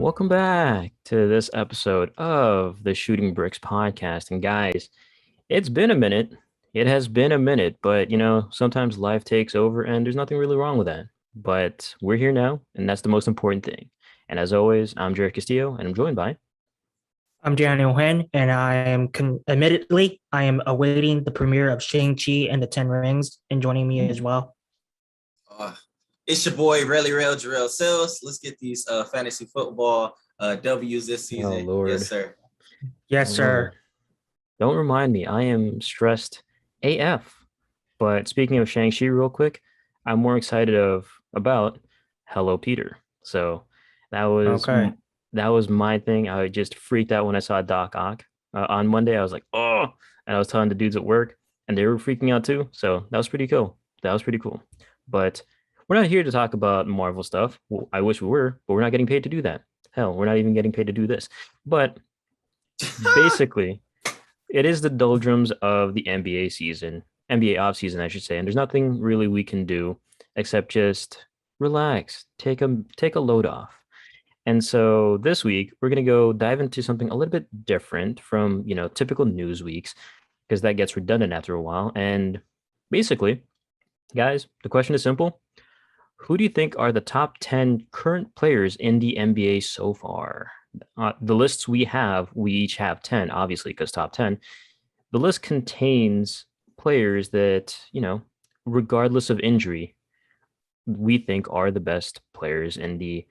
Welcome back to this episode of the Shooting Bricks podcast. And guys, it's been a minute. It has been a minute, but sometimes life takes over and there's nothing really wrong with that. But we're here now, and that's the most important thing. And as always, I'm Jared Castillo, and I'm joined by. I'm Daniel Hen, and admittedly, I am awaiting the premiere of Shang-Chi and the Ten Rings, and joining me as well. Uh, it's your boy, Gerrel Sales. Let's get these fantasy football W's this season. Oh, Lord. Yes, sir. Yes, Oh, sir. Lord. Don't remind me. I am stressed AF. But speaking of Shang-Chi real quick, I'm more excited about Hello Peter. So that was Okay. that was my thing. I just freaked out when I saw Doc Ock on Monday. I was like, oh, and I was telling the dudes at work, and they were freaking out too. So that was pretty cool. That was pretty cool. But we're not here to talk about Marvel stuff. Well, I wish we were, but we're not getting paid to do that. Hell, we're not even getting paid to do this. But basically, it is the doldrums of the NBA season, NBA offseason, I should say, and there's nothing really we can do except just relax, take a load off. And so this week we're gonna go dive into something a little bit different from typical news weeks because that gets redundant after a while. And basically, guys, the question is simple: who do you think are the top 10 current players in the NBA so far? The lists we each have 10, obviously, because top 10. The list contains players that, regardless of injury, we think are the best players in the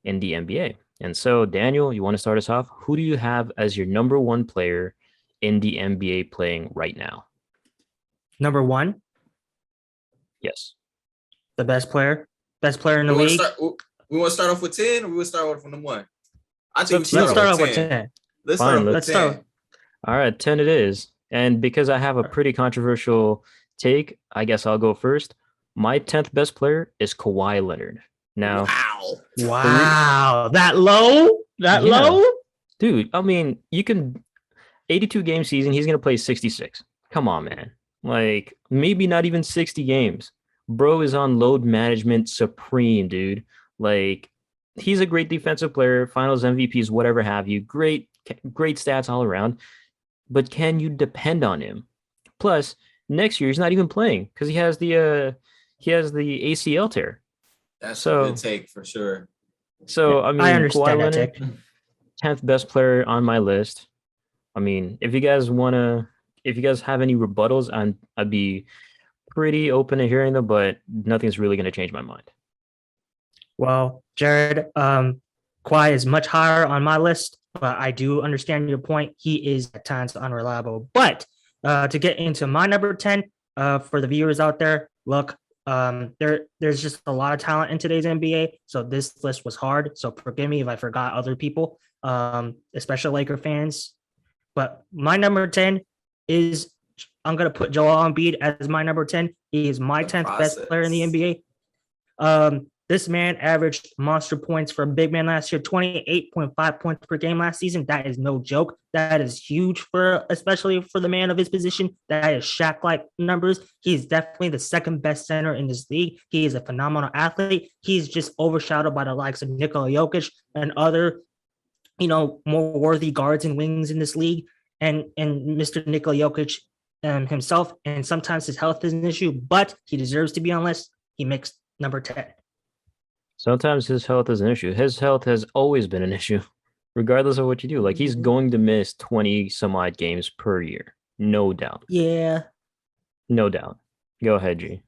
NBA. And so, Daniel, you want to start us off? Who do you have as your number one player in the NBA playing right now? Number one, Yes. the best player in the We want to league. start. We want to start off with 10, or we want to start off with number 1. I think we Let's Let's start start off off with with 10. 10. Let's Fine, start off with Let's 10. start. All right, 10 it is. And because I have a pretty controversial take, I guess I'll go first. My 10th best player is Kawhi Leonard. Now, Wow. Wow, that low? That yeah, low? dude, I mean, you can 82 game season, he's going to play 66. Come on, man. Like, maybe not even 60 games. Bro is on load management supreme, dude. Like, he's a great defensive player, finals MVPs, whatever have you. Great stats all around. But can you depend on him? Plus, next year he's not even playing because he has the ACL tear. That's a good So take for sure. I I mean, Kawhi understand that Leonard, take. 10th best player on my list. I mean, if you guys have any rebuttals, I'd be pretty open to hearing them, but nothing's really going to change my mind. Well, Jared, Kawhi is much higher on my list, but I do understand your point. He is at times unreliable. But to get into my number 10, for the viewers out there, look, there's just a lot of talent in today's NBA. So this list was hard. So forgive me if I forgot other people, especially Laker fans. But my number 10 is I'm gonna put Joel Embiid as my number 10. He is my The 10th best player in the process. NBA. This man averaged monster points for a big man last year, 28.5 points per game last season. That is no joke. That is huge especially for the man of his position. That is Shaq-like numbers. He's definitely the second best center in this league. He is a phenomenal athlete. He's just overshadowed by the likes of Nikola Jokic and other, more worthy guards and wings in this league. And Mr. Nikola Jokic himself, and sometimes his health is an issue, but he deserves to be on list. He makes number 10. Sometimes his health is an issue. His health has always been an issue, regardless of what you do. Like he's going to miss 20 some odd games per year. No doubt. Yeah. No doubt. Go ahead, G.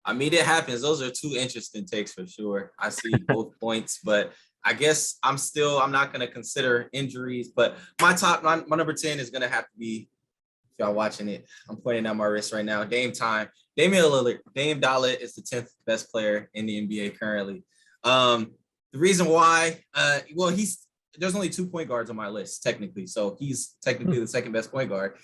I mean, it happens. Those are two interesting takes for sure. I see both points, but I guess I'm not going to consider injuries. But my number 10 is going to have to be, if y'all watching it, I'm pointing at my wrist right now. Dame time. Damian Lillard. Dame Dollar is the 10th best player in the NBA currently. The reason why, there's only 2 point guards on my list technically, so he's technically the second best point guard.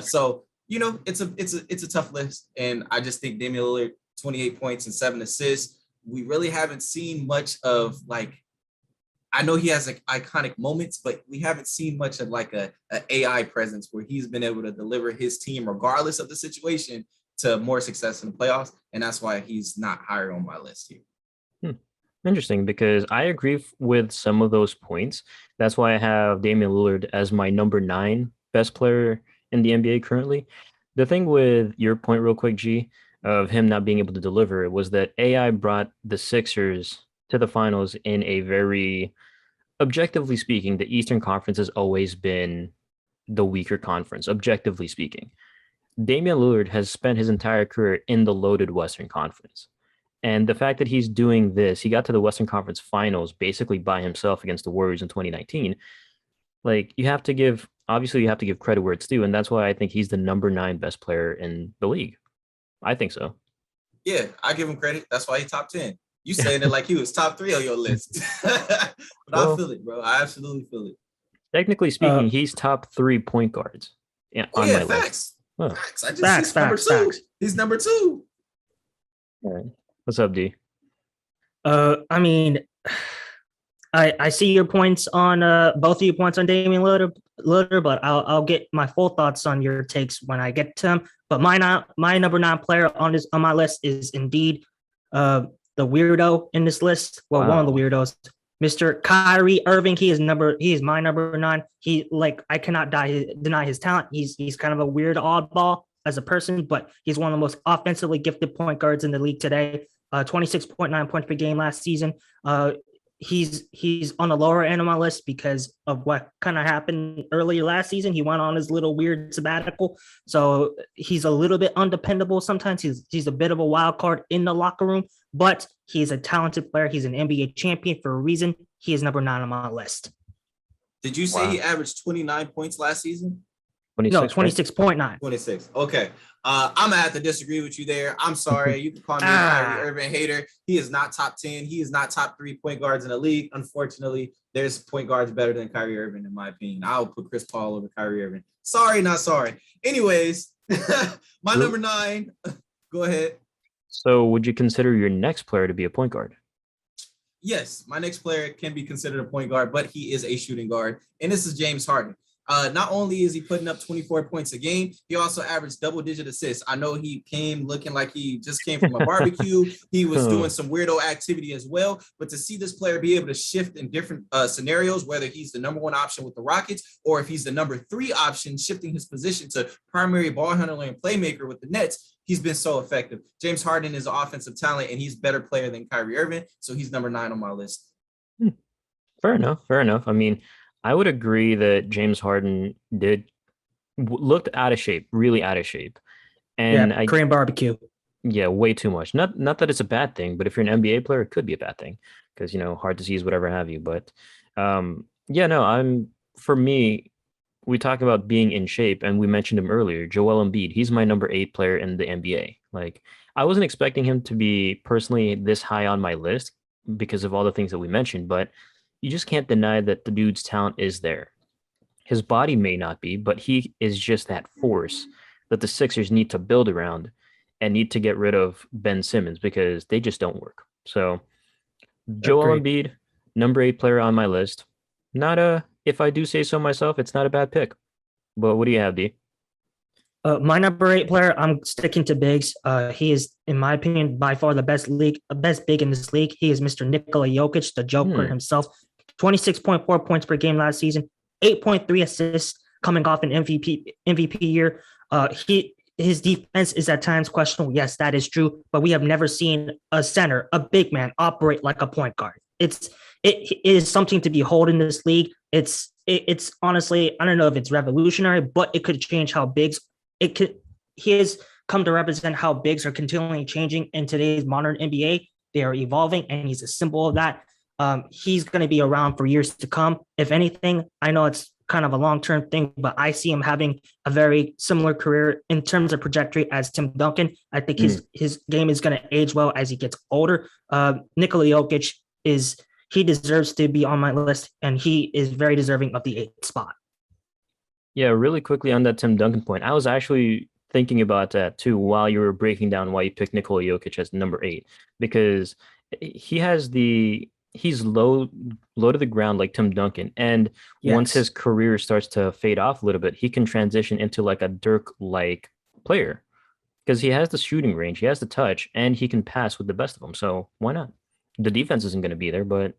So it's a tough list, and I just think Damian Lillard, 28 points and 7 assists. We really haven't seen much of I know he has iconic moments, but we haven't seen much of a AI presence where he's been able to deliver his team, regardless of the situation, to more success in the playoffs. And that's why he's not higher on my list here. Interesting, because I agree with some of those points. That's why I have Damian Lillard as my number 9 best player in the NBA currently. The thing with your point, real quick, G, of him not being able to deliver was that AI brought the Sixers to the finals in a very, objectively speaking, the Eastern Conference has always been the weaker conference, objectively speaking. Damian Lillard has spent his entire career in the loaded Western Conference. And the fact that he's doing this, he got to the Western Conference Finals basically by himself against the Warriors in 2019. Like you have to give, obviously, you have to give credit where it's due, and that's why I think he's the number 9 best player in the league. I think so. Yeah, I give him credit. That's why he top 10. You saying it like he was top 3 on your list. But I Well, feel it, bro. I absolutely feel it. technically speaking, he's top 3 point guards Oh on yeah, my list. facts. Oh, Facts. I just Facts, he's number facts, 2. facts. He's number 2. all right. What's up, D? I mean, I see your points on both of your points on Damian Lillard, but I'll get my full thoughts on your takes when I get to him. But my number 9 player on my list is indeed the weirdo in this list. Well, one of the Wow. weirdos, Mr. Kyrie Irving. He is my number 9. I cannot deny his talent. He's kind of a weird oddball as a person, but he's one of the most offensively gifted point guards in the league today. 26.9 points per game last season. He's on the lower end of my list because of what kind of happened earlier last season. He went on his little weird sabbatical, so he's a little bit undependable. Sometimes he's a bit of a wild card in the locker room, but he's a talented player. He's an NBA champion for a reason. He is number 9 on my list. Did you say Wow. he averaged 29 points last season? No, 26 points? 26.9. 26. Okay. I'm gonna have to disagree with you there. I'm sorry. You can call me a Kyrie Irving hater. He is not top 10. He is not top 3 point guards in the league. Unfortunately, there's point guards better than Kyrie Irving, in my opinion. I'll put Chris Paul over Kyrie Irving. Sorry, not sorry. Anyways, my number 9. Go ahead. So would you consider your next player to be a point guard? Yes, my next player can be considered a point guard, but he is a shooting guard, and this is James Harden. Not only is he putting up 24 points a game, he also averaged double-digit assists. I know he came looking like he just came from a barbecue. He was doing some weirdo activity as well. But to see this player be able to shift in different scenarios, whether he's the number 1 option with the Rockets or if he's the number 3 option, shifting his position to primary ball handler and playmaker with the Nets, he's been so effective. James Harden is an offensive talent, and he's a better player than Kyrie Irving, so he's number 9 on my list. Fair enough. Fair enough. I mean, I would agree that James Harden looked out of shape, really out of shape. And Yeah, Korean barbecue. yeah, way too much. Not that it's a bad thing, but if you're an NBA player, it could be a bad thing because, heart disease, whatever have you. But yeah, no, for me, we talk about being in shape, and we mentioned him earlier, Joel Embiid. He's my number 8 player in the NBA. Like, I wasn't expecting him to be personally this high on my list because of all the things that we mentioned, but you just can't deny that the dude's talent is there. His body may not be, but he is just that force that the Sixers need to build around and need to get rid of Ben Simmons because they just don't work. So, Joel Agreed. Embiid, number 8 player on my list. Not if I do say so myself, it's not a bad pick. But what do you have, D? My number 8 player, I'm sticking to bigs. He is, in my opinion, by far the best big in this league. He is Mr. Nikola Jokic, the Joker himself. 26.4 points per game last season, 8.3 assists coming off an MVP year. His defense is at times questionable. Yes, that is true, but we have never seen a center, a big man, operate like a point guard. It is something to behold in this league. It's honestly, I don't know if it's revolutionary, but it could change how bigs. He has come to represent how bigs are continually changing in today's modern NBA. They are evolving, and he's a symbol of that. He's going to be around for years to come. If anything, I know it's kind of a long-term thing, but I see him having a very similar career in terms of trajectory as Tim Duncan. I think his game is going to age well as he gets older. Nikola Jokic he deserves to be on my list, and he is very deserving of the 8th spot. Yeah, really quickly on that Tim Duncan point, I was actually thinking about that too while you were breaking down why you picked Nikola Jokic as number 8, because he's low to the ground like Tim Duncan. And once his career starts to fade off a little bit, he can transition into like a Dirk-like player because he has the shooting range, he has the touch, and he can pass with the best of them. So why not? The defense isn't going to be there, but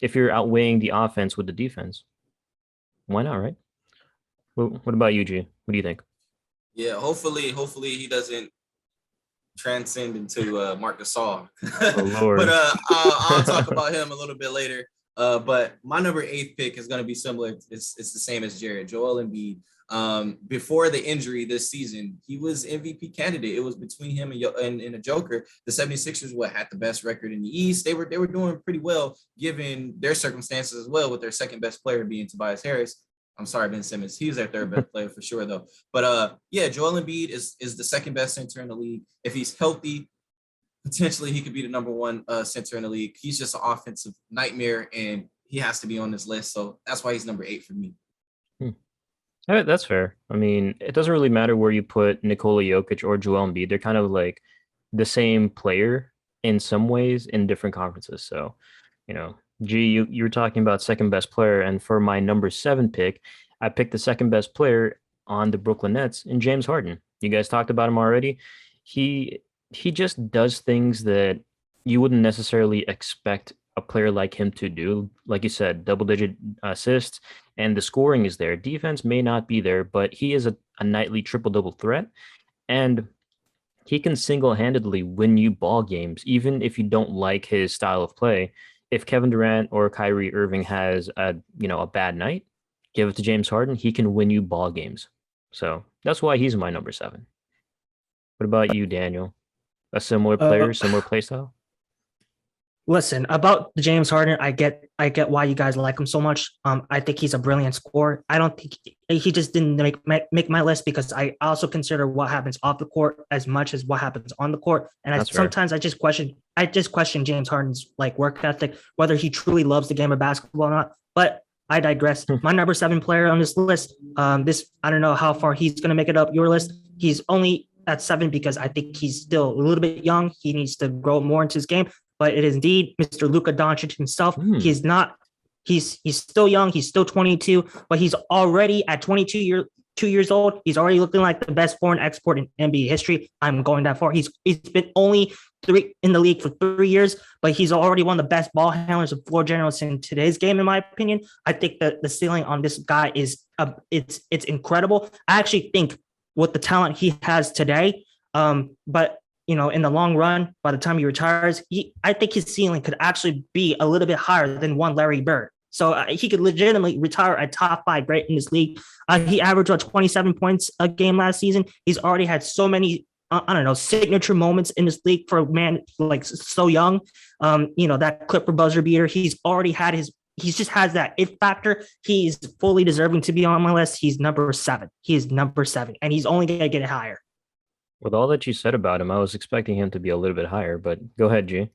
if you're outweighing the offense with the defense, why not, right? What about you, G? What do you think? Yeah, hopefully he doesn't transcend into Marc Gasol. Oh But Lord. I'll talk about him a little bit later. But my number 8 pick is going to be similar. It's the same as Jarrod, Joel Embiid. Before the injury this season, he was MVP candidate. It was between him and a Joker. The 76ers had the best record in the East. They were doing pretty well given their circumstances as well, with their second best player being Tobias Harris. I'm sorry, Ben Simmons. He's their third best player for sure, though. But yeah, Joel Embiid is the second best center in the league. If he's healthy, potentially he could be the number one center in the league. He's just an offensive nightmare, and he has to be on this list. So that's why he's number 8 for me. That's fair. I mean, it doesn't really matter where you put Nikola Jokic or Joel Embiid. They're kind of like the same player in some ways in different conferences. So, G, you were talking about second best player, and for my number 7 pick, I picked the second best player on the Brooklyn Nets in James Harden. You guys talked about him already. He just does things that you wouldn't necessarily expect a player like him to do. Like you said, double digit assists, and the scoring is there. Defense may not be there, but he is a nightly triple double threat, and he can single handedly win you ball games, even if you don't like his style of play. If Kevin Durant or Kyrie Irving has a bad night, give it to James Harden. He can win you ball games. So that's why he's my number 7. What about you, Daniel? A similar Uh, player, similar play style? Listen, about James Harden, I get why you guys like him so much. I think he's a brilliant scorer. I don't think he just didn't make my list because I also consider what happens off the court as much as what happens on the court. And That's fair. sometimes I just question like James Harden's like work ethic, whether he truly loves the game of basketball or not. But I digress. My number 7 player on this list, this I don't know how far he's going to make it up your list. He's only at 7 because I think he's still a little bit young. He needs to grow more into his game, but it is indeed Mr. Luka Doncic himself. He is not. He's still young. He's still 22, but he's already at 2 years old. He's already looking like the best foreign export in NBA history. I'm going that far. He's been only in the league for 3 years, but he's already one of the best ball handlers and floor generals in today's game, in my opinion. I think that the ceiling on this guy is it's incredible. I actually think with the talent he has today, but in the long run, by the time he retires, I think his ceiling could actually be a little bit higher than one Larry Bird. So he could legitimately retire a top 5 great in this league. He averaged 27 points a game last season. He's already had so many, I don't know, signature moments in this league for a man like so young. That Clipper buzzer beater. He's already had he just has that it factor. He's fully deserving to be on my list. He's number 7. He is number 7, and he's only going to get higher. With all that you said about him, I was expecting him to be a little bit higher, but go ahead, G.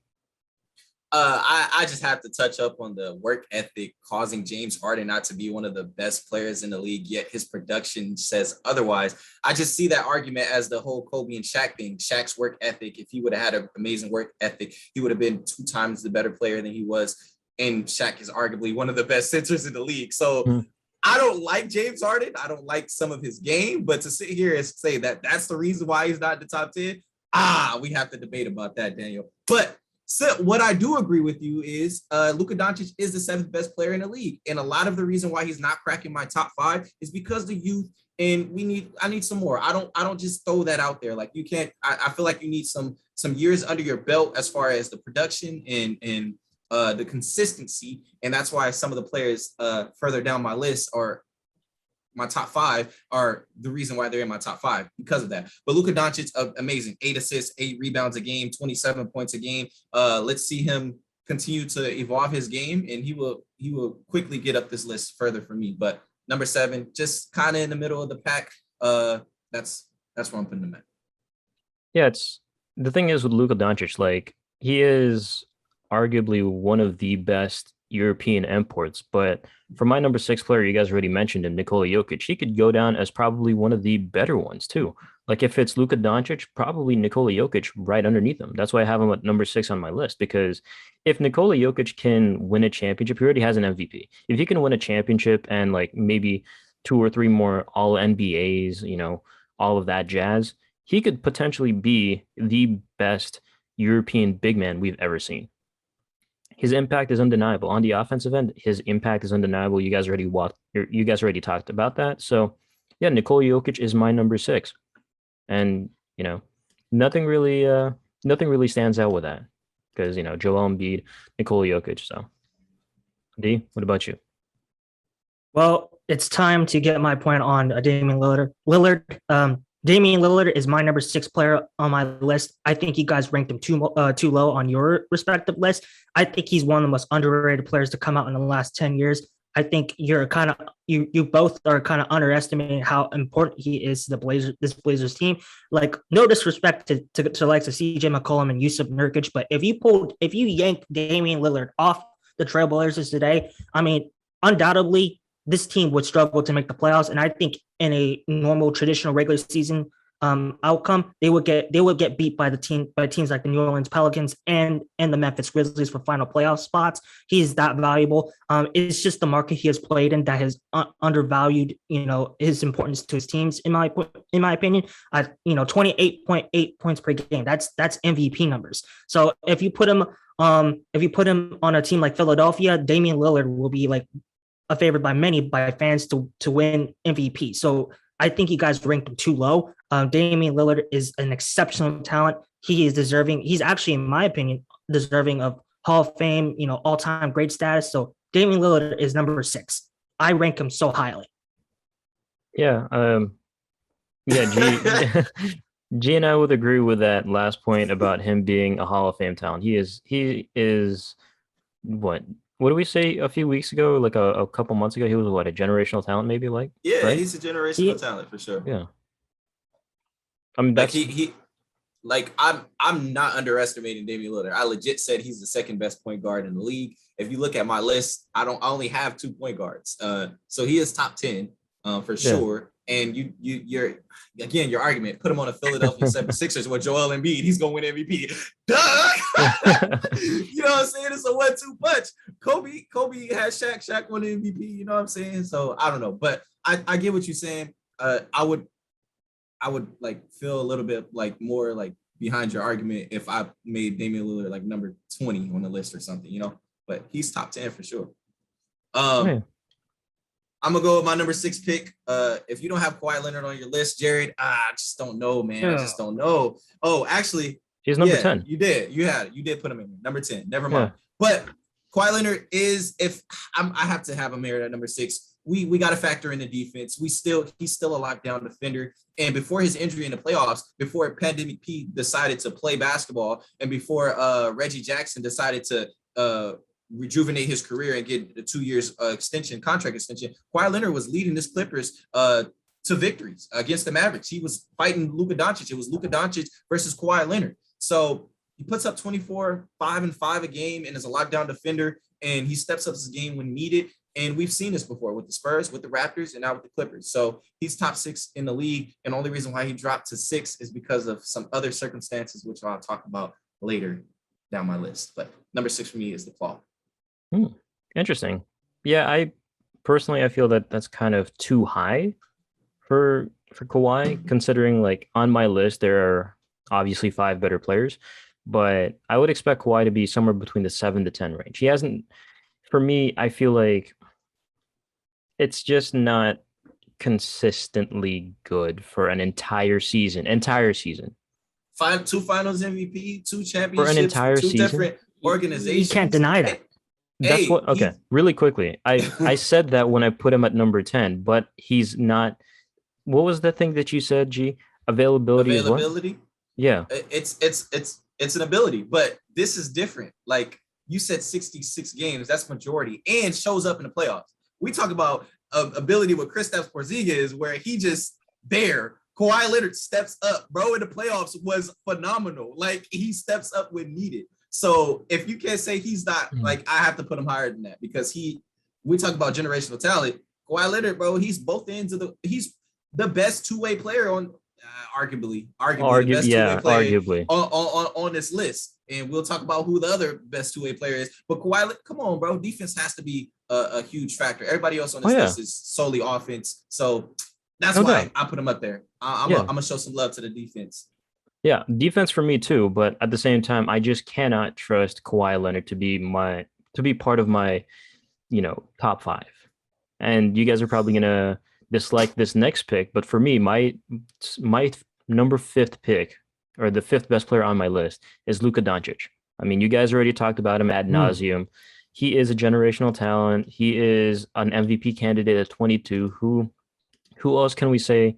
I just have to touch up on the work ethic causing James Harden not to be one of the best players in the league, yet his production says otherwise. I just see that argument as the whole Kobe and Shaq thing. Shaq's work ethic, if he would have had an amazing work ethic, he would have been 2 times the better player than he was. And Shaq is arguably one of the best centers in the league. So I don't like James Harden. I don't like some of his game, but to sit here and say that that's the reason why he's not in the top 10, we have to debate about that, Daniel. But so what I do agree with you is Luka Doncic is the 7th best player in the league. And a lot of the reason why he's not cracking my top 5 is because the youth, and I need some more. I don't just throw that out there. Like you can't, I feel like you need some years under your belt as far as the production and the consistency. And that's why some of the players further down my list are my top 5 are the reason why they're in my top 5 because of that. But Luka Doncic, amazing, 8 assists, 8 rebounds a game, 27 points a game. Let's see him continue to evolve his game, and he will quickly get up this list further for me. But number 7, just kind of in the middle of the pack. That's where I'm putting him at. Yeah, it's the thing is with Luka Doncic, like he is arguably one of the best European imports. But for my number 6 player, you guys already mentioned him, Nikola Jokic. He could go down as probably one of the better ones too. Like if it's Luka Doncic, probably Nikola Jokic right underneath him. That's why I have him at number 6 on my list, because if Nikola Jokic can win a championship, he already has an MVP. If he can win a championship and like maybe 2 or 3 more all NBAs, all of that jazz, he could potentially be the best European big man we've ever seen. his impact is undeniable on the offensive end. His impact is undeniable. You guys already talked about that. So yeah, Nikola Jokic is my number 6, and nothing really, nothing really stands out with that because Joel Embiid, Nikola Jokic. So D, what about you? Well, it's time to get my point on Damian Lillard. Damian Lillard is my number 6 player on my list. I think you guys ranked him too low on your respective list. I think he's one of the most underrated players to come out in the last 10 years. I think you both are kind of underestimating how important he is to this Blazers team. Like, no disrespect to the likes of CJ McCollum and Yusuf Nurkic, but if you yank Damian Lillard off the Trailblazers today, I mean, undoubtedly this team would struggle to make the playoffs. And I think in a normal traditional regular season outcome, they would get beat by teams like the New Orleans Pelicans and the Memphis Grizzlies for final playoff spots. He's that valuable. It's just the market he has played in that has undervalued, his importance to his teams. In my opinion, 28.8 points per game. That's MVP numbers. So if you put him on a team like Philadelphia, Damian Lillard will be like a favorite by fans to win MVP. So I think you guys ranked him too low. Damian Lillard is an exceptional talent. He is deserving. He's actually, in my opinion, deserving of Hall of Fame, all-time great status. So Damian Lillard is number 6. I rank him so highly. Yeah. G, G and I would agree with that last point about him being a Hall of Fame talent. He is what did we say a few weeks ago? Like a couple months ago, he was a generational talent, maybe Yeah, right? he's a generational talent for sure. Yeah. I mean, like he like I'm not underestimating Damian Lillard. I legit said he's the second best point guard in the league. If you look at my list, I only have 2 point guards. So he is top 10 for sure. And your argument, put him on a Philadelphia 76ers with Joel Embiid, he's gonna win MVP. Duh! You know what I'm saying? It's a 1-2 punch. Kobe had Shaq won the MVP, you know what I'm saying? So I don't know, but I get what you're saying. I would like feel a little bit like more like behind your argument if I made Damian Lillard like number 20 on the list or something, but he's top 10 for sure. I'm gonna go with my number 6 pick. If you don't have Kawhi Leonard on your list, Jarrod, I just don't know, man. I just don't know. Oh, actually, he's number 10. You did put him in number 10. Never mind. But Kawhi Leonard is, if I have to have him here at number 6. We got to factor in the defense. He's still a lockdown defender. And before his injury in the playoffs, before Pandemic P decided to play basketball, and before Reggie Jackson decided to rejuvenate his career and get a 2 years contract extension, Kawhi Leonard was leading his Clippers to victories against the Mavericks. He was fighting Luka Doncic. It was Luka Doncic versus Kawhi Leonard. So he puts up 24, 5-5 a game, and is a lockdown defender. And he steps up his game when needed. And we've seen this before with the Spurs, with the Raptors, and now with the Clippers. So he's top 6 in the league. And the only reason why he dropped to 6 is because of some other circumstances, which I'll talk about later down my list. But number 6 for me is the Claw. Interesting. Yeah, I feel that that's kind of too high for Kawhi, considering like on my list there are obviously 5 better players, but I would expect Kawhi to be somewhere between the 7 to 10 range. He hasn't, for me, I feel like it's just not consistently good for an entire season. 2 finals MVP, 2 championships for an entire 2 season. Different organizations. You can't deny that. That's really quickly. I said that when I put him at number 10, but he's not. What was the thing that you said, G? Availability. Yeah. It's an ability, but this is different. Like you said, 66 games, that's majority, and shows up in the playoffs. We talk about ability with Kristaps Porzingis, where he just there. Kawhi Leonard steps up, bro, in the playoffs was phenomenal. Like he steps up when needed. So if you can't say he's not, like, I have to put him higher than that because we talk about generational talent. Kawhi Leonard, bro, he's both ends of he's the best 2-way player on, arguably the best 2-way player on this list. And we'll talk about who the other best 2-way player is. But Kawhi, come on, bro, defense has to be a huge factor. Everybody else on this list is solely offense. So that's why I put him up there. I'm gonna show some love to the defense. Yeah, defense for me too, but at the same time, I just cannot trust Kawhi Leonard to be part of my, top five. And you guys are probably gonna dislike this next pick, but for me, my number fifth pick, or the fifth best player on my list, is Luka Doncic. I mean, you guys already talked about him ad Hmm. nauseum. He is a generational talent. He is an MVP candidate at 22. Who else can we say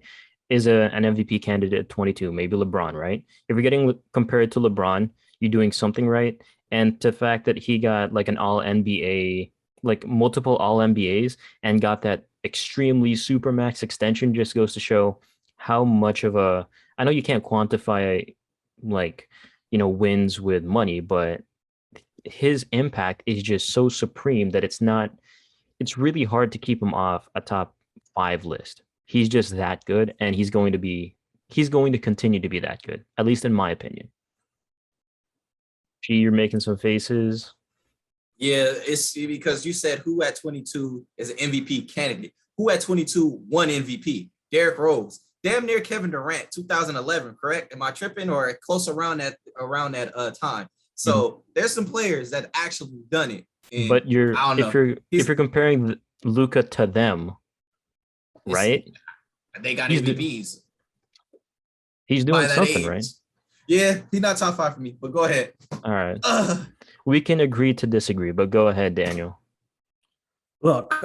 is an MVP candidate at 22? Maybe LeBron, right? If you're getting compared to LeBron, you're doing something right. And the fact that he got like an all NBA, like multiple all NBAs, and got that extremely super max extension just goes to show how much of a, I know you can't quantify like, wins with money, but his impact is just so supreme that it's really hard to keep him off a top five list. He's just that good, and he's going to continue to be that good, at least in my opinion. Gee, you're making some faces. Yeah, it's because you said who at 22 is an MVP candidate. Who at 22 won MVP? Derrick Rose. Damn near Kevin Durant, 2011, correct? Am I tripping or close around that time? Mhm. So there's some players that actually done it. And But you're I don't if know. you're if He's you're comparing Luca to them, it's right? they got He's MVPs he's doing by that something, right? age. Yeah, he's not top five for me, but go ahead. All right. Uh, We can agree to disagree, but go ahead, Daniel. Look,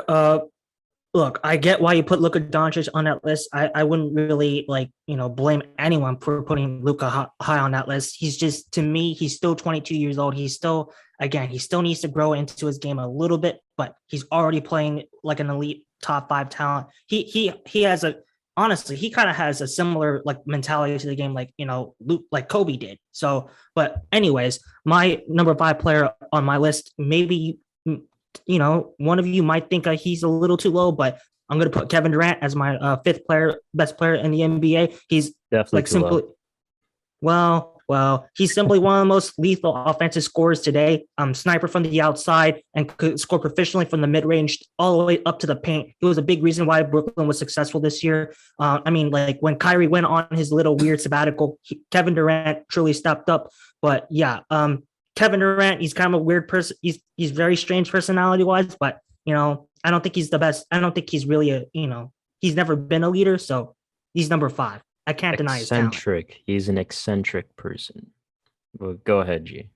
look, I get why you put Luka Doncic on that list. I wouldn't really blame anyone for putting Luka high on that list. He's just, to me, he's still 22 years old. He's still, again, he still needs to grow into his game a little bit, but he's already playing like an elite top five talent. He has a honestly, he kind of has a similar like mentality to the game, like Luke, like Kobe did. So, but anyways, my number five player on my list, maybe one of you might think he's a little too low, but I'm going to put Kevin Durant as my fifth player, best player in the NBA. He's Definitely like too low. simply, he's simply one of the most lethal offensive scorers today. Sniper from the outside and could score proficiently from the mid range all the way up to the paint. He was a big reason why Brooklyn was successful this year. I mean, like when Kyrie went on his little weird sabbatical, Kevin Durant truly stepped up. But yeah, Kevin Durant, he's kind of a weird person. He's very strange personality wise, but I don't think he's the best. I don't think he's really he's never been a leader, so he's number five. I can't deny his talent. Eccentric. He's an eccentric person. Well, go ahead, G.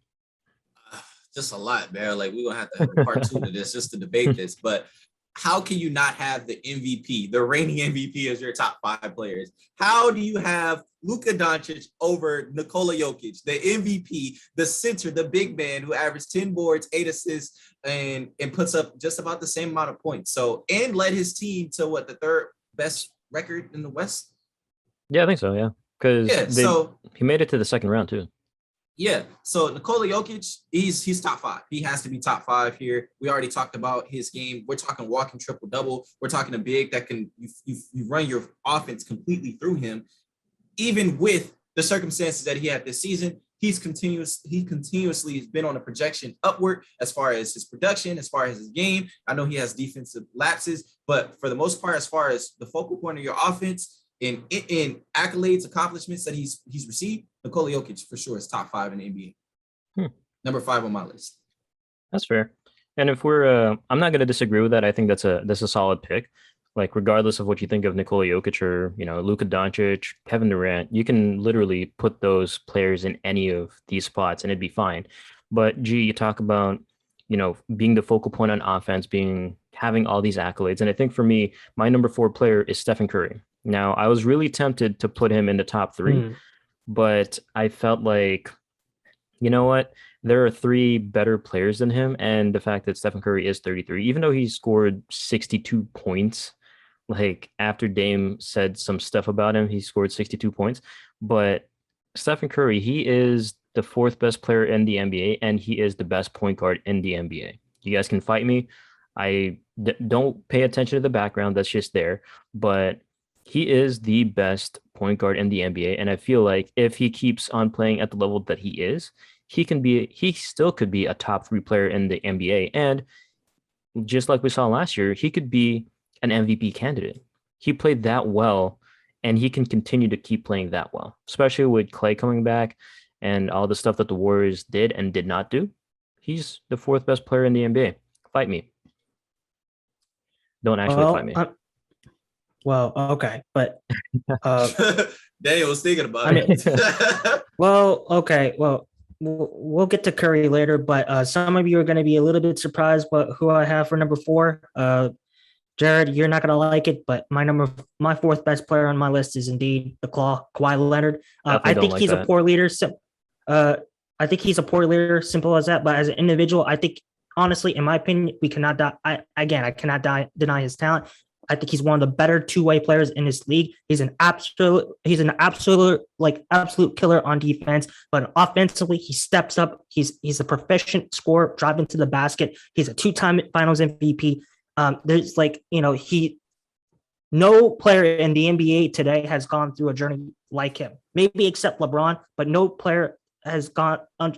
just a lot, man. Like we're gonna have to have a part two to this just to debate this. But how can you not have the MVP, the reigning MVP, as your top five players? How do you have Luka Doncic over Nikola Jokic, the MVP, the center, the big man who averaged 10 boards, 8 assists, and puts up just about the same amount of points? So and led his team to what, the third best record in the West? Yeah, I think so. Yeah, because Yeah. they So he made it to the second round too. yeah, so Nikola Jokic, he's top five. He has to be top five here. We already talked about his game. We're talking walking triple double. We're talking a big that can you run your offense completely through him. Even with the circumstances that he had this season, he continuously has been on a projection upward as far as his production, as far as his game. I know he has defensive lapses, but for the most part, as far as the focal point of your offense, in accolades, accomplishments that he's received, Nikola Jokic for sure is top five in the NBA. Hmm. Number five on my list. That's fair. And if I'm not going to disagree with that. I think that's a solid pick. Like regardless of what you think of Nikola Jokic or Luka Doncic, Kevin Durant, you can literally put those players in any of these spots and it'd be fine. But gee, you talk about being the focal point on offense, having all these accolades, and I think for me, my number four player is Stephen Curry. Now, I was really tempted to put him in the top three, Hmm. but I felt like, you know what? There are three better players than him. And the fact that Stephen Curry is 33, even though he scored 62 points, like after Dame said some stuff about him, he scored 62 points. But Stephen Curry, he is the fourth best player in the NBA, and he is the best point guard in the NBA. You guys can fight me. Don't pay attention to the background. That's just there. But he is the best point guard in the NBA. And I feel like if he keeps on playing at the level that he still could be a top three player in the NBA. And just like we saw last year, he could be an MVP candidate. He played that well and he can continue to keep playing that well, especially with Clay coming back and all the stuff that the Warriors did and did not do. He's the fourth best player in the NBA. Fight me. Don't actually fight Well, me. Okay, but Daniel was thinking about I mean, it. okay, we'll get to Curry later, but some of you are going to be a little bit surprised what who I have for number 4. Jarrod, you're not going to like it, but my fourth best player on my list is indeed the Claw, Kawhi Leonard. Definitely I don't think like he's a that. poor leader. Uh, I think he's a poor leader, simple as that. But as an individual, I think honestly, in my opinion, we cannot die. I cannot deny his talent. I think he's one of the better two-way players in this league. He's an absolute absolute killer on defense, but offensively, he steps up. He's a proficient scorer, driving to the basket. He's a two-time Finals MVP. There's no player in the NBA today has gone through a journey like him. Maybe except LeBron, but no player has gone on,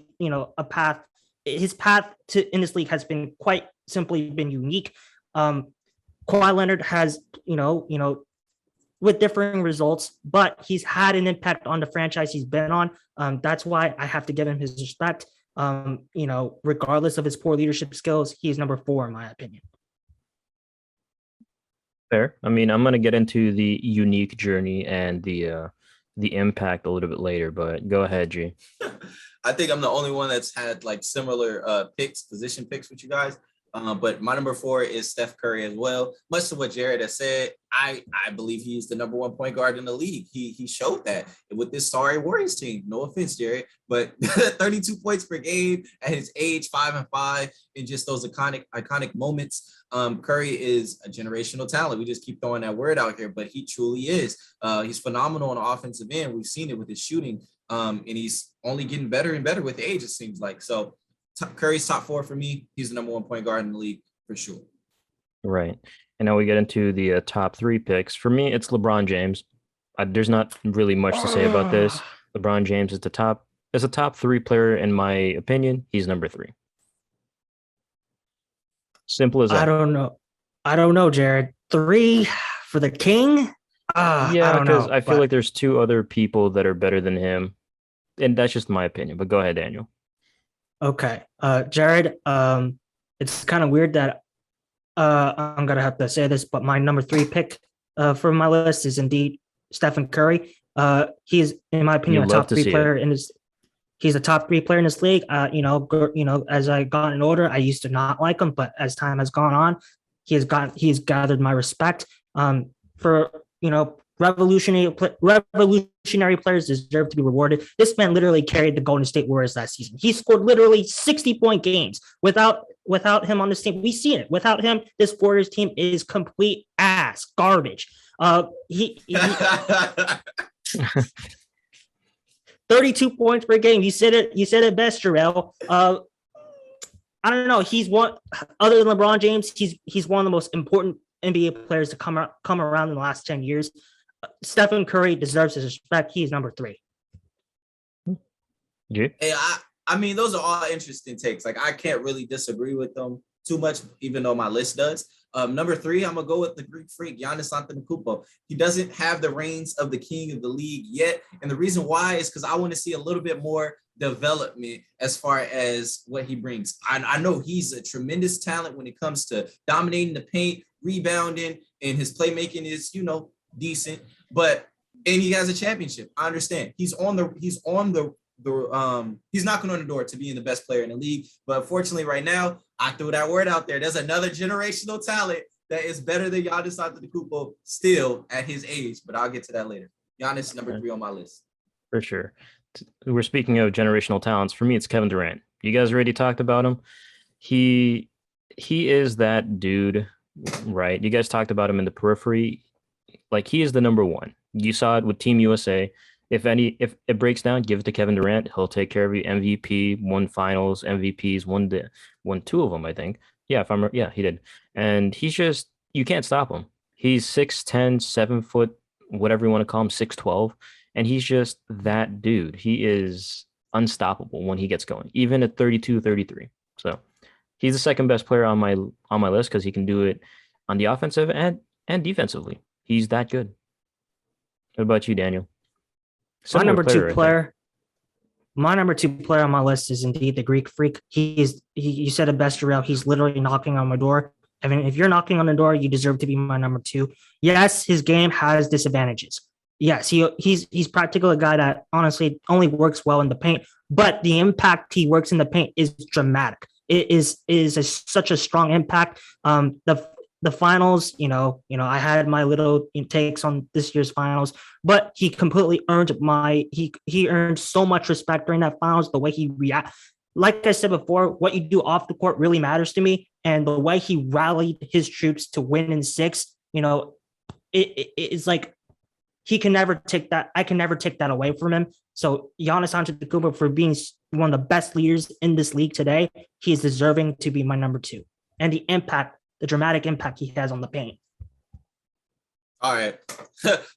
a path. His path in this league has been quite simply been unique. Kawhi Leonard has, with differing results, but he's had an impact on the franchise he's been on. That's why I have to give him his respect. Regardless of his poor leadership skills, he's number 4 in my opinion. Fair. I mean, I'm gonna get into the unique journey and the impact a little bit later, but go ahead, G. I think I'm the only one that's had like similar position picks with you guys. But my number 4 is Steph Curry as well. Much to what Jarrod has said, I believe he's the number 1 point guard in the league. He showed that with this sorry Warriors team. No offense, Jarrod, but 32 points per game at his age, 5-5, and just those iconic moments. Curry is a generational talent. We just keep throwing that word out here, but he truly is. He's phenomenal on the offensive end. We've seen it with his shooting, and he's only getting better and better with age, it seems like. So Curry's top 4 for me. He's the number 1 point guard in the league for sure. Right. And now we get into the top 3 picks. For me, it's LeBron James. There's not really much to say about this. LeBron James is a top 3 player in my opinion. He's number 3. Simple as that. I don't know, Jarrod. 3 for the King. Yeah, because I feel like there's 2 other people that are better than him, and that's just my opinion. But go ahead, Daniel. Okay, Jarrod. It's kind of weird that I'm gonna have to say this, but my number 3 pick for my list is indeed Stephen Curry. He's, in my opinion, a top 3 player in his. He's a top 3 player in this league. As I gotten older, I used to not like him, but as time has gone on, he's gathered my respect. For revolutionary players deserve to be rewarded. This man literally carried the Golden State Warriors last season. He scored literally 60-point games. Without him on this team, we see it. Without him, this Warriors team is complete ass garbage. He 32 points per game. You said it best, Gerrel. I don't know. He's one, other than LeBron James, he's one of the most important NBA players to come around in the last 10 years. Stephen Curry deserves his respect. He's number 3. Yeah. Hey, I mean, those are all interesting takes. Like, I can't really disagree with them too much, even though my list does. Number 3, I'm gonna go with the Greek freak, Giannis Antetokounmpo. He doesn't have the reins of the king of the league yet, and the reason why is because I want to see a little bit more development as far as what he brings. I know he's a tremendous talent when it comes to dominating the paint, rebounding, and his playmaking is, decent. And he has a championship. I understand. He's knocking on the door to being the best player in the league. But unfortunately, right now, I threw that word out there. There's another generational talent that is better than Giannis Antetokounmpo still at his age. But I'll get to that later. Giannis, number 3 on my list. For sure. We're speaking of generational talents. For me, it's Kevin Durant. You guys already talked about him. He is that dude, right? You guys talked about him in the periphery. Like, he is the number 1. You saw it with Team USA. If it breaks down, give it to Kevin Durant. He'll take care of you. MVP, won finals, MVPs, won 2 of them, I think. Yeah, he did. And he's just, you can't stop him. He's 6'10", 7 foot, whatever you want to call him, 6'12", and he's just that dude. He is unstoppable when he gets going, even at 32, 33. So he's the second best player on my list because he can do it on the offensive and defensively. He's that good. What about you, Daniel? My Similar number two player, I think. player, my number two player on my list is indeed the Greek Freak. You said it best, Gerrel. He's literally knocking on my door. I mean, if you're knocking on the door, you deserve to be my number two. Yes, his game has disadvantages. Yes, he's practically a guy that honestly only works well in the paint, but the impact he works in the paint is dramatic. It is such a strong impact. The finals, I had my little takes on this year's finals, but he completely earned he earned so much respect during that finals. The way he react, like I said before, what you do off the court really matters to me, and the way he rallied his troops to win in six, it's like he can never take that. I can never take that away from him. So Giannis Antetokounmpo, for being one of the best leaders in this league today, he is deserving to be my number two, and the dramatic impact he has on the paint. All right.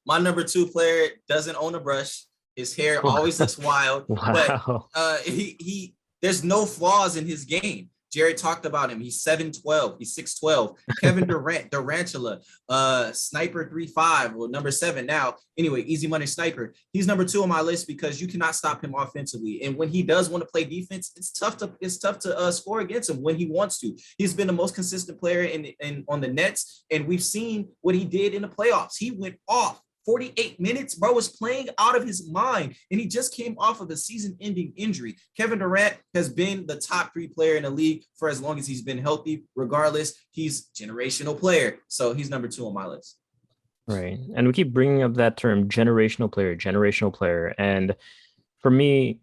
My number two player doesn't own a brush. His hair always looks wild, Wow. but he there's no flaws in his game. Jarrod talked about him. He's 7'12. He's 6'12. Kevin Durantula, Sniper 3'5, well, number 7 now. Anyway, easy money sniper. He's number 2 on my list because you cannot stop him offensively. And when he does want to play defense, it's tough to score against him when he wants to. He's been the most consistent player in on the Nets, and we've seen what he did in the playoffs. He went off. 48 minutes, bro, was playing out of his mind, and he just came off of a season-ending injury. Kevin Durant has been the top 3 player in the league for as long as he's been healthy. Regardless, he's a generational player, so he's number 2 on my list. Right. And we keep bringing up that term, generational player. And for me,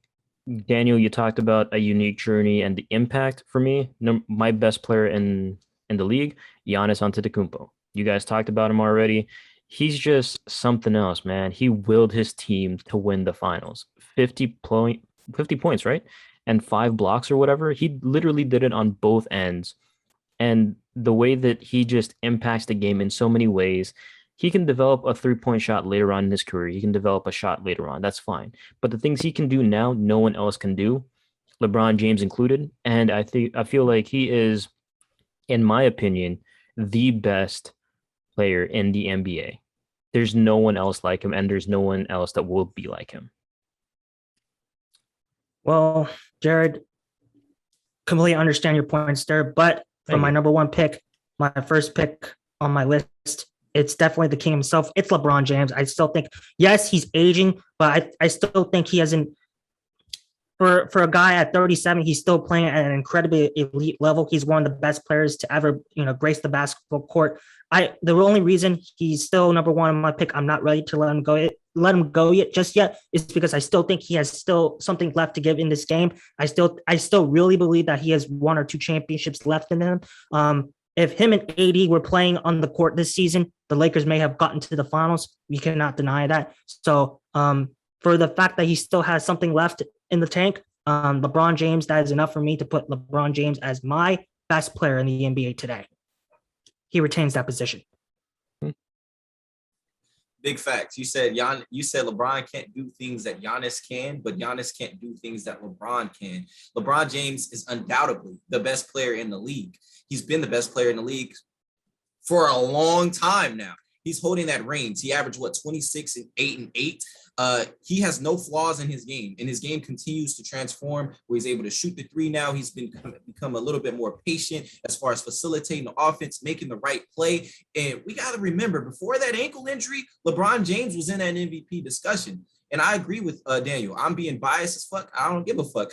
Daniel, you talked about a unique journey and the impact for me. My best player in the league, Giannis Antetokounmpo. You guys talked about him already. He's just something else, man. He willed his team to win the finals. 50 points, right? And 5 blocks or whatever. He literally did it on both ends. And the way that he just impacts the game in so many ways, he can develop a 3-point shot later on in his career. He can develop a shot later on. That's fine. But the things he can do now, no one else can do, LeBron James included. And I feel like he is, in my opinion, the best player in the NBA. There's no one else like him, and there's no one else that will be like him. Well, Jarrod, completely understand your points there, but for my number one pick, my first pick on my list, it's definitely the king himself. It's LeBron James. I still think, yes, he's aging, but I still think he hasn't. For a guy at 37, he's still playing at an incredibly elite level. He's one of the best players to ever, grace the basketball court. The only reason he's still number one on my pick, I'm not ready to let him go just yet, is because I still think he has still something left to give in this game. I still really believe that he has 1 or 2 championships left in him. If him and AD were playing on the court this season, the Lakers may have gotten to the finals. We cannot deny that. So for the fact that he still has something left in the tank, LeBron James, that is enough for me to put LeBron James as my best player in the NBA today. He retains that position. Big facts. You said LeBron can't do things that Giannis can, but Giannis can't do things that LeBron can. LeBron James is undoubtedly the best player in the league. He's been the best player in the league for a long time now. He's holding that reins. He averaged 26 and 8 and 8. He has no flaws in his game, and his game continues to transform where he's able to shoot the 3 now. He's become a little bit more patient as far as facilitating the offense, making the right play. And we got to remember, before that ankle injury, LeBron James was in that MVP discussion. And I agree with Daniel. I'm being biased as fuck. I don't give a fuck.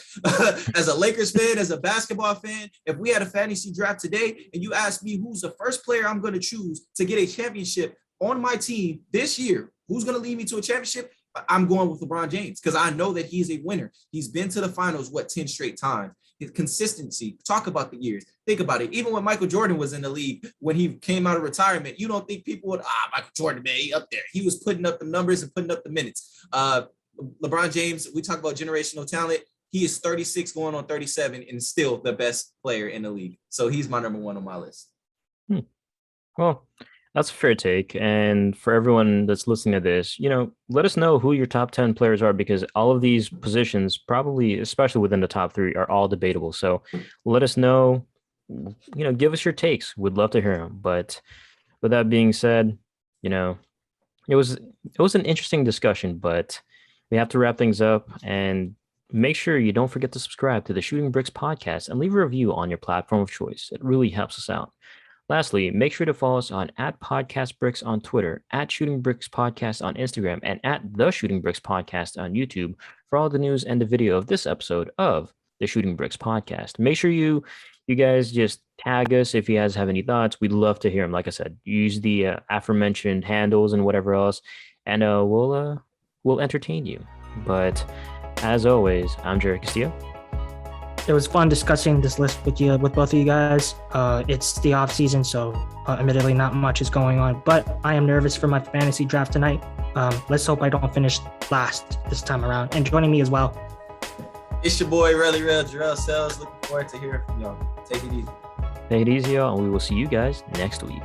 As a Lakers fan, as a basketball fan, if we had a fantasy draft today and you asked me who's the first player I'm going to choose to get a championship on my team this year, who's going to lead me to a championship, I'm going with LeBron James because I know that he's a winner. He's been to the finals, 10 straight times. His consistency, talk about the years. Think about it. Even when Michael Jordan was in the league, when he came out of retirement, you don't think people would, Michael Jordan, man, he up there. He was putting up the numbers and putting up the minutes. LeBron James, we talk about generational talent. He is 36 going on 37 and still the best player in the league. So he's my number 1 on my list. Well, that's a fair take. And for everyone that's listening to this, let us know who your top 10 players are, because all of these positions, probably, especially within the top 3, are all debatable. So let us know, give us your takes. We'd love to hear them. But with that being said, it was an interesting discussion, but we have to wrap things up and make sure you don't forget to subscribe to the Shooting Bricks podcast and leave a review on your platform of choice. It really helps us out. Lastly, make sure to follow us on @podcastbricks on Twitter, @Shooting Bricks Podcast on Instagram, and @The Shooting Bricks Podcast on YouTube for all the news and the video of this episode of the Shooting Bricks Podcast. Make sure you guys just tag us if you guys have any thoughts. We'd love to hear them. Like I said, use the aforementioned handles and whatever else, and we'll entertain you. But as always, I'm Jarrod Castillo. It was fun discussing this list with both of you guys. It's the off season, so admittedly not much is going on, but I am nervous for my fantasy draft tonight. Let's hope I don't finish last this time around. And joining me as well, It's your boy, Really Real Gerrel Sells. Looking forward to hearing from y'all. Take it easy. Take it easy, y'all, and we will see you guys next week.